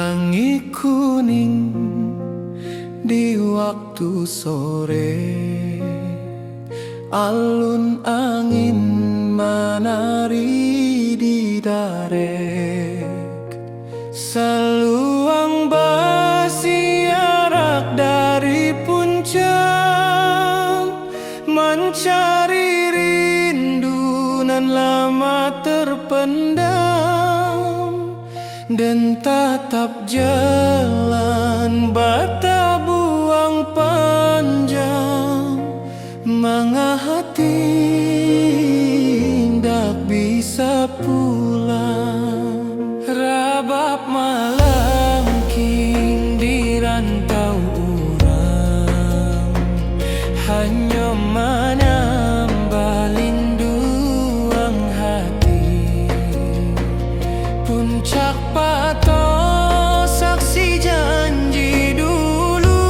Langit kuning di waktu sore, alun angin menari di darek, seluang bersiarak dari puncak, mencari rindu nan lama terpendam, dan tatap jalan bata buang panjang, mengahati tak bisa pulang. Rabab malam king di rantau urang, hanya menambah linduang hati. Puncak pato saksi janji dulu,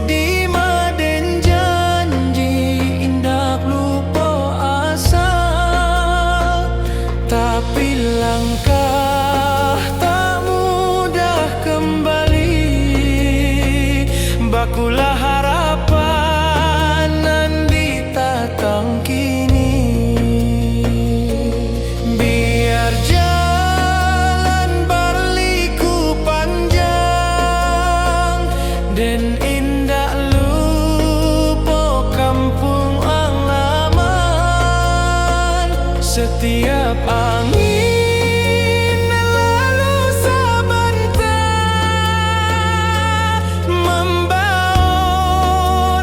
di maden janji indah lupa asal. Tapi langkah tak mudah kembali, bakulah harapan nan ditatang kini. Biar jalan berliku panjang dan indah lupa kampung halaman. Setiap angin lalu sebentar, membawa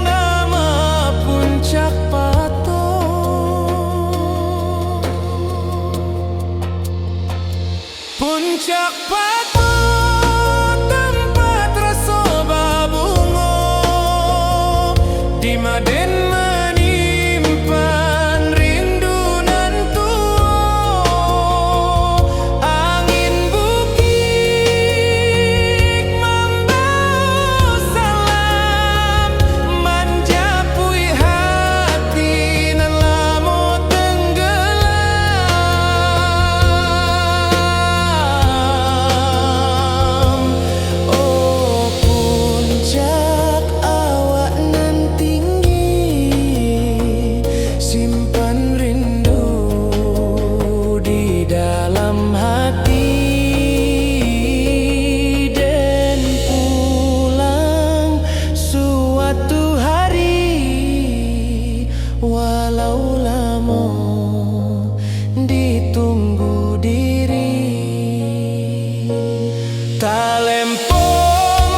nama puncak pato. Puncak pato tempat rasa babungo, di maden menyimpan rindu nan tua. Angin bukit membawa salam, menjapui hati nan lama tenggelam. Oh puncak awak nan tinggi, simpan rindu di dalam hati, dan pulang suatu hari, walau lama ditunggu diri. Talempo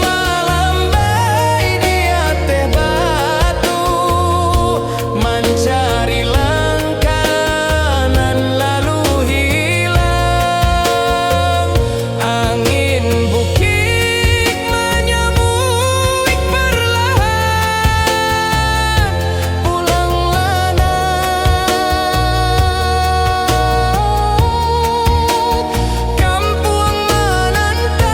malam bayi di atas batu, mencari langkah nan lalu hilang. Angin bukit menyambut perlahan, pulanglah nak, kampung menanti.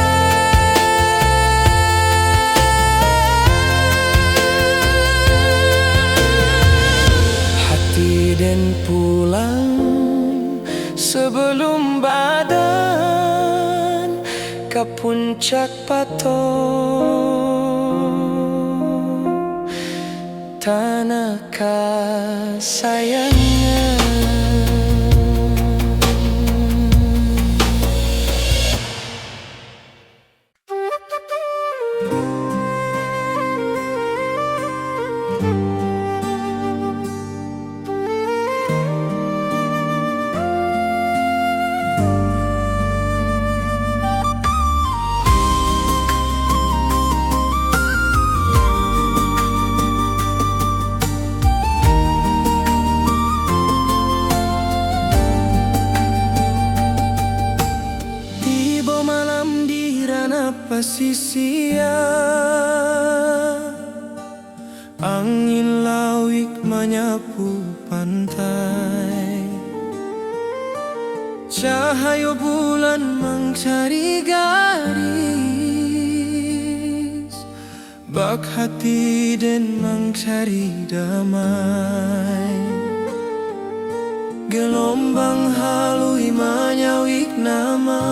Hati dan pulang sebelum badan ke puncak pato, tanah kesayangan. Tiba malam di ranah pesisir, angin lawik menyapu pantai, cahaya bulan mencari garis, bak hati dan mencari damai. Gelombang halui menyawik nama,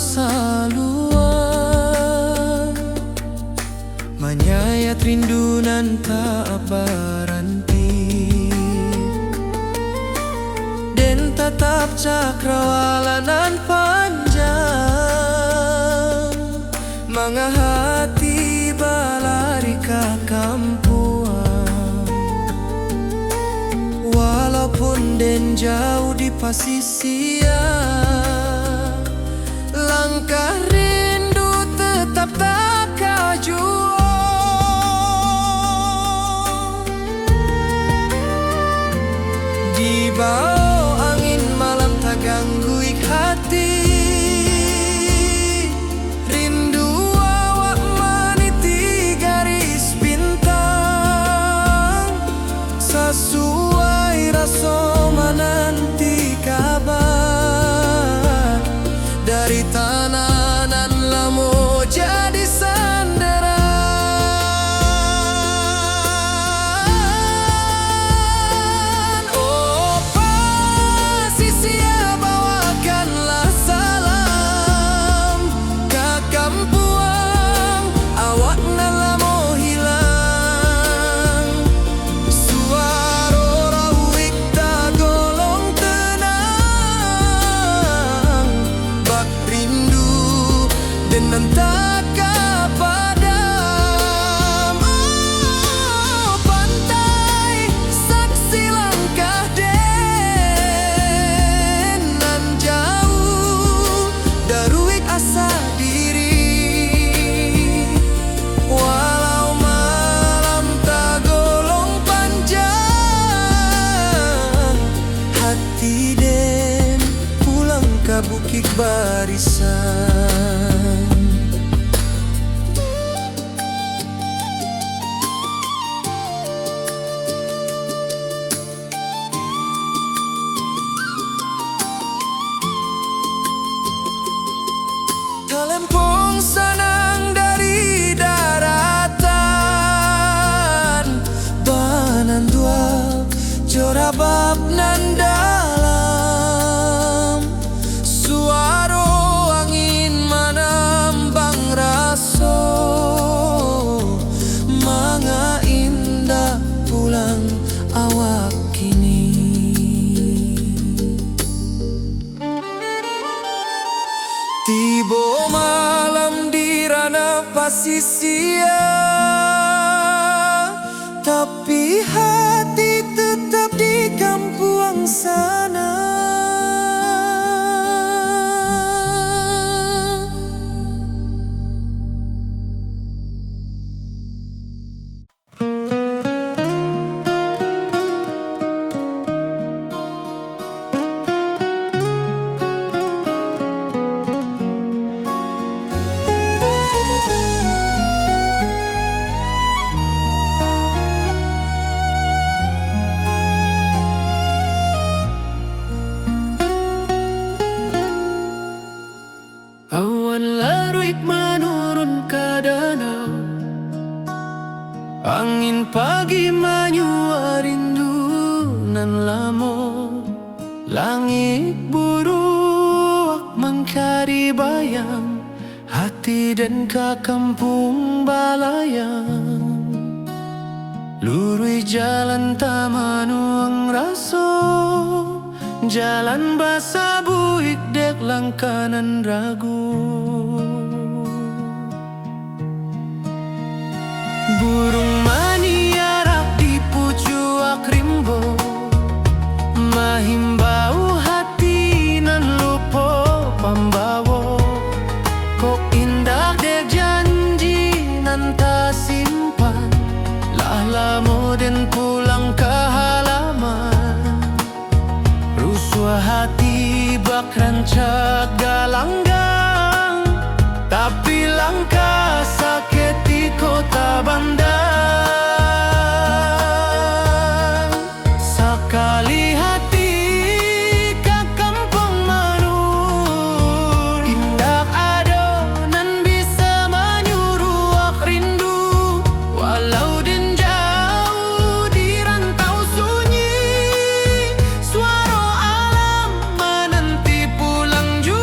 saluang, menyayat rindu nan tak berhenti, dan tetap cakrawala nan panjang, mengahati balari ke kampuang. Walaupun den jauh di pasisia, langkah rindu tetap tak kajuang. Di bawah angin malam tak ganggu hati, rindu awak meniti garis bintang, sesuai rasa menanti kabar dari tanah nan lamo jadi sandaran. Oh pasisia, bawakanlah salam ke kampuang, awak nan lamo hilang. Suara rawik tak golong tenang, bak rindu dan tak padam. Oh pantai, saksi langkah den nan jauh, daruik asa diri. Walau malam tak golong panjang, hati den pulang ke bukit barisan. Telempong sanang dari daratan, banan dua jorabab nan dalam. Suara angin menambang raso, manga indah pulang awak kini. Tiba malam di ranah pasisia, tapi hati tetap di kampuang sana. Awan laruik menurun ke danau, angin pagi menyua rindu nan lamo. Langit buruak mengkari bayang, hati dan ke kampung balayang. Lurui jalan tamanuang raso, jalan basa buik dek langkanan ragu. Burung maniarak di pucuak rimbo, mahimbau hati nan lupo pambawo. Kok indah dek janji nan tak simpan, lah lamo den pulang ke halaman. Rusua hati bak rancak galanggang, tapi langkah sakit di kota bandang. Sekali hati ke kampung manur, indah ado nan bisa menyuruh rindu. Walau den jauh di rantau sunyi, suara alam menanti pulang juga.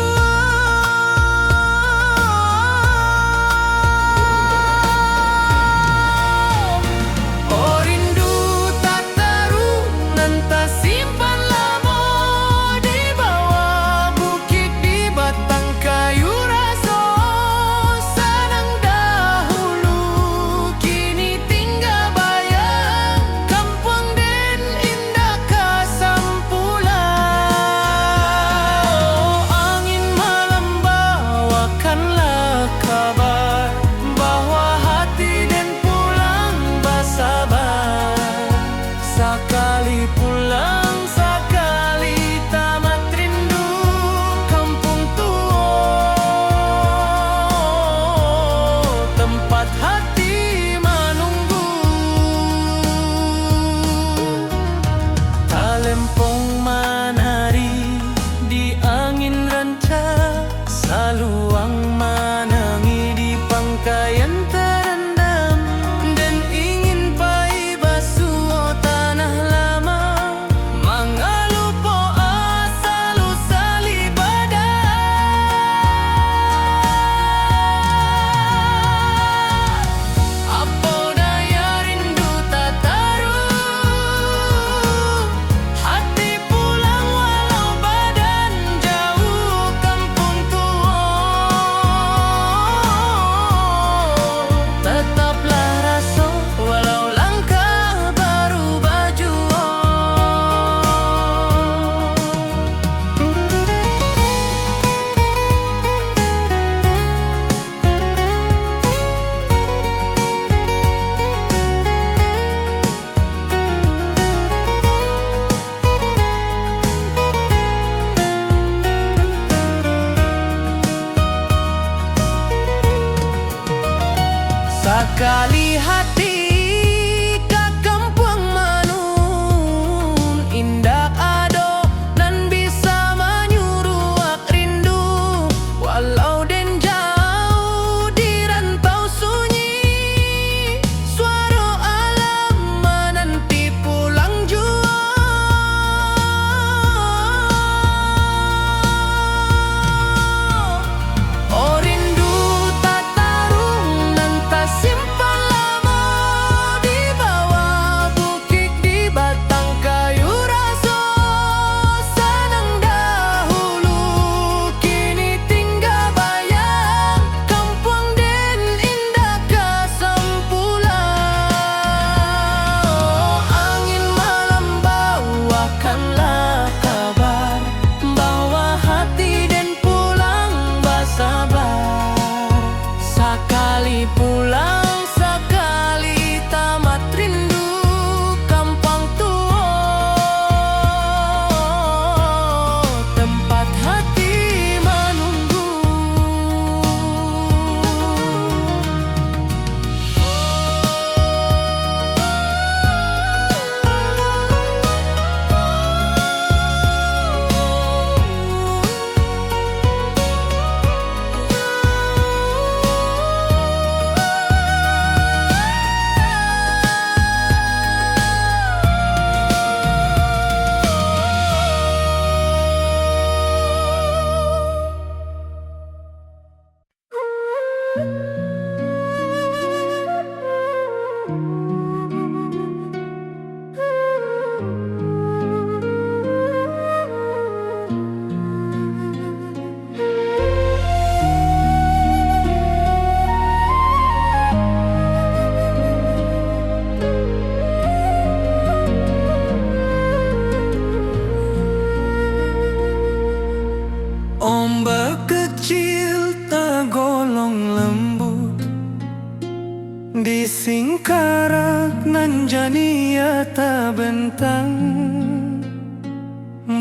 singkarak nan jania ta bentang,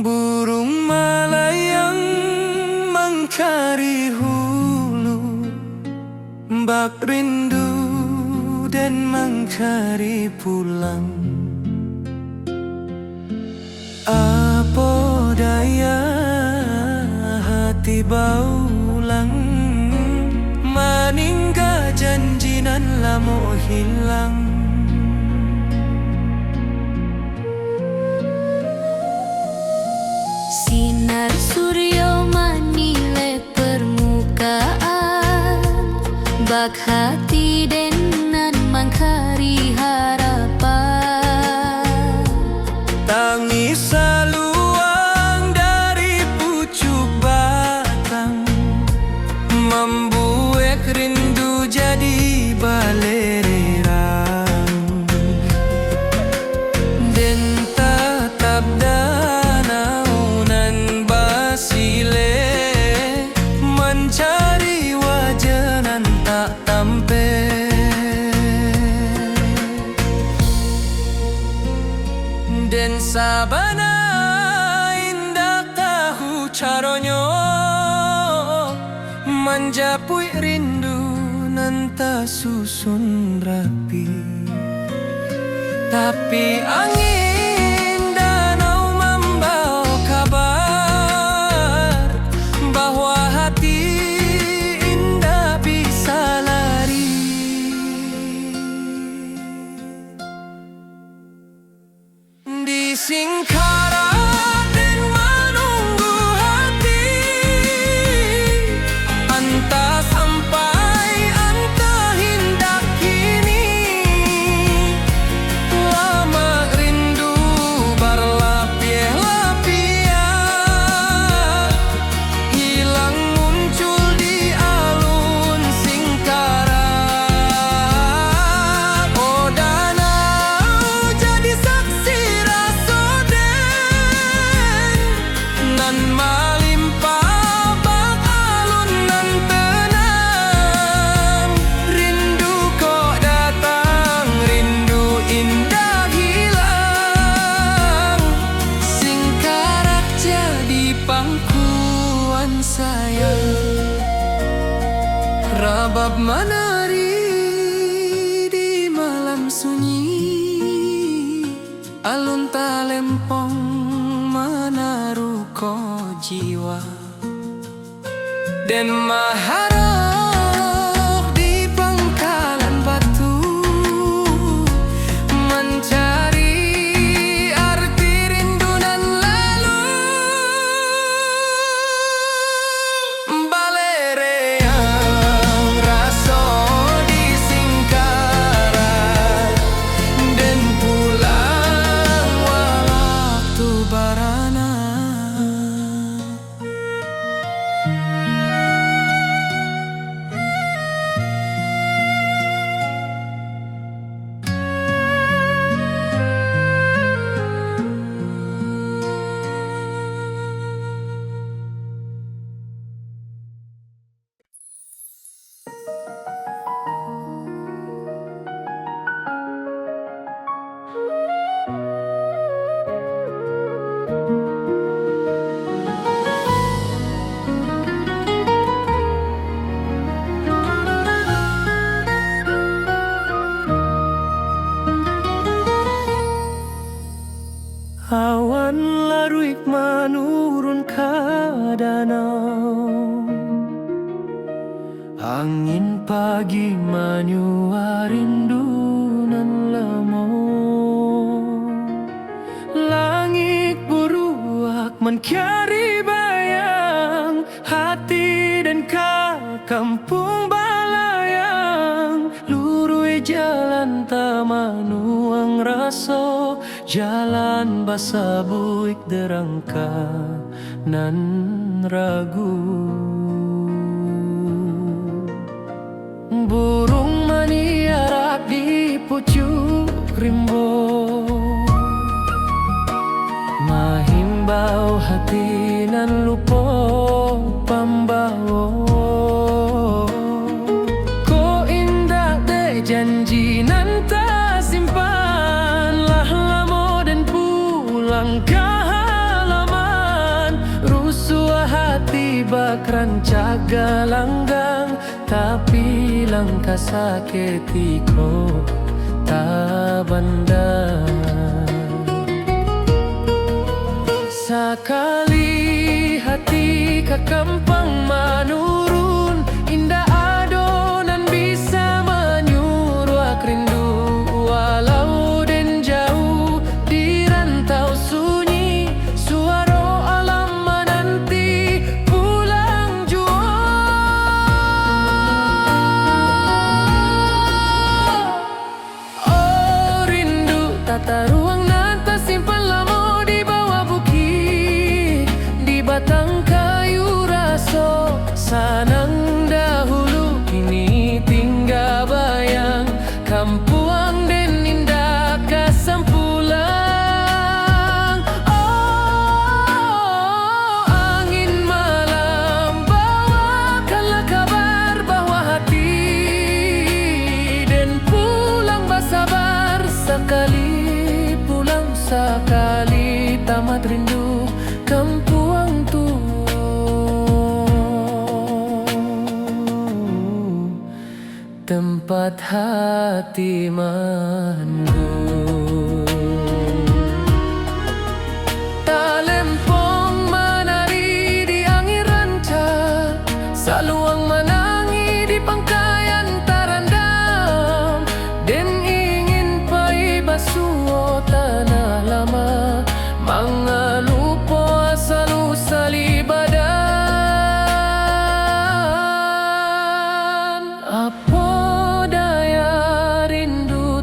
burung malayang mencari hulu, bak rindu dan mencari pulang. Apa daya hati baulang, meninggal janji nan lamo hilang. Sinar surya manilai permukaan, bak hati denan mangkari harapan. Tangis saluang dari pucuk batang, membuat rindu jadi balererang. Den tatap danau nan basile, mencari wajah nan tak tampe. Den sabana indah tahu caronyo, menjapui rindu nan tak susun rapi. Tapi angin danau membawa kabar bahwa hati indah bisa lari. Di singkarak dan menunggu hati, entah sampai entah hendak kini. Lama rindu berlapis-lapis, hilang muncul di alun singkarak. Oh danau jadi saksi nan melimpah bak alun nan tenang. Rindu kok datang, rindu indah hilang. Singkarak jadi pangkuan sayang, rabab menari di malam sunyi. Alun talempong menaruh ko jiwa, dan maharok di pangkalan batu, mencari arti rindu nan lalu. Balereyang raso di singkarak, dan pulang waktu barana. Awan laruik menurun ke danau, angin pagi menyua rindu nan lemo. Langit buruak mencari bayang, hati dan ke kampung balayang. Lurui jalan tamanuang raso, jalan basa buik derangka nan ragu. Burung maniarak di pucuk rimbo, mahimbau hati nan lupo pambao. Ko indah de janji Tagalanggang tapi langkah saketiko tabanda. Sakali hati kakampang manurun, indah adonan bisa menyuruh rindu. Walau den jauh di rantau sunyi, suara alam menanti pulang jua. Oh rindu tata ruang nan tersimpan lama di bawah bukit, di batang kayu raso sanang dahulu. Kini tinggal bayang kampuang den indah kasampulang. Oh angin malam bawakanlah kabar bahwa hati den pulang bersabar. Sekali pulang sekali tamat rindu kampuang tu. Tempat hati mandu. Talempong menari di angin ranca, saluang menangi di pangkayan tarandam. Den ingin pai basuh tanah lama, mangalupo asal usali badan. Apa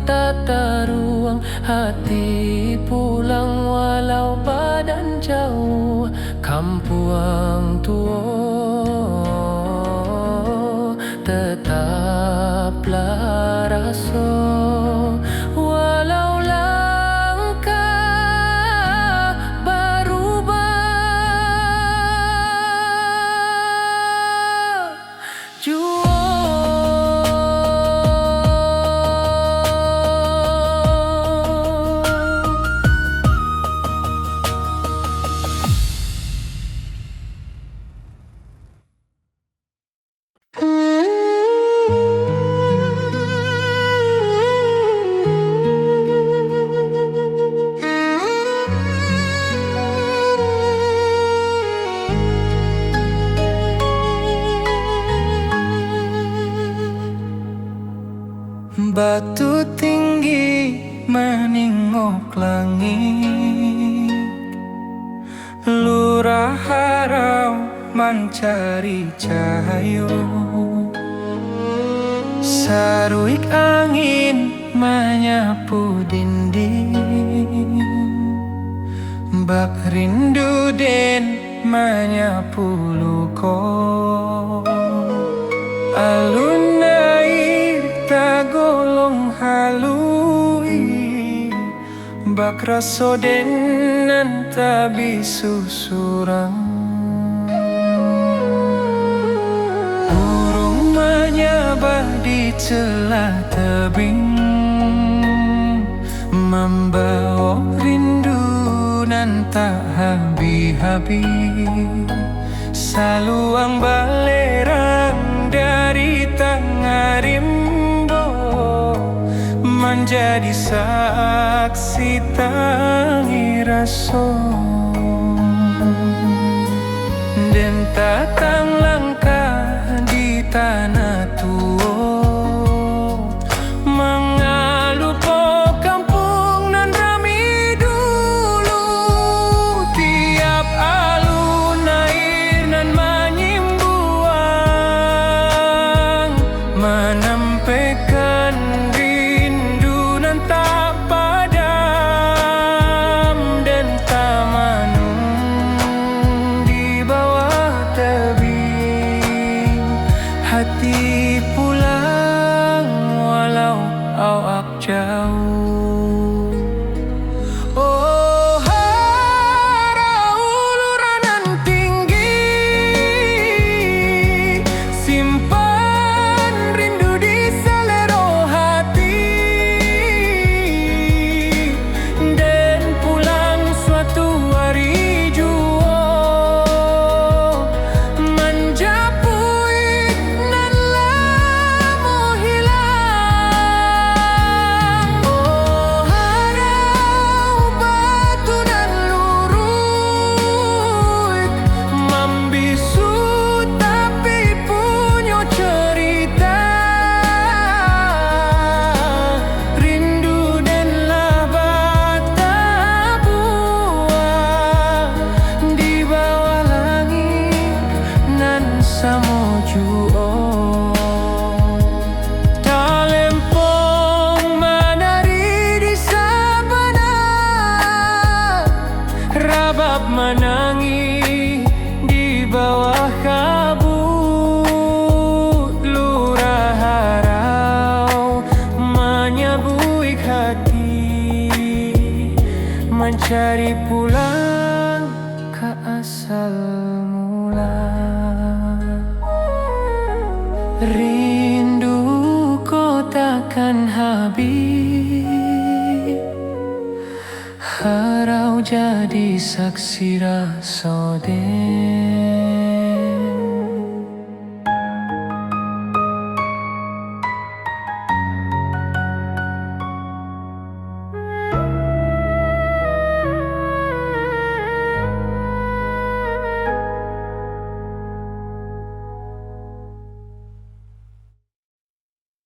tata ruang hati pulang walau badan jauh kampuang tua tetaplah raso. Walau langkah berubah jua. Batu tinggi meningok langit, lurah harau mencari cahaya. Saruik angin menyapu dinding, bak rindu den menyapu luko. Alun air tagolong halui, bak raso den nan tabi susurang. Burung menyabah di celah tebing, membawa rindu nan tak habis-habis. Saluang balerang dari tengah rimbo, menjadi saksi tangi raso. Dan tatang langkah di tanah tua, mengalupo kampung nan rami dulu. Tiap alun air nan menyimbuang, menampaikan rindu nan tak padam. Dan tamanung di bawah tebing, samo juo Talempong menari di sabana Rabab menangi di bawah kabut Lurah harau menyabuik hati Mencari pulang ke asal mula Rindu ko takkan habis Harau jadi saksi rasa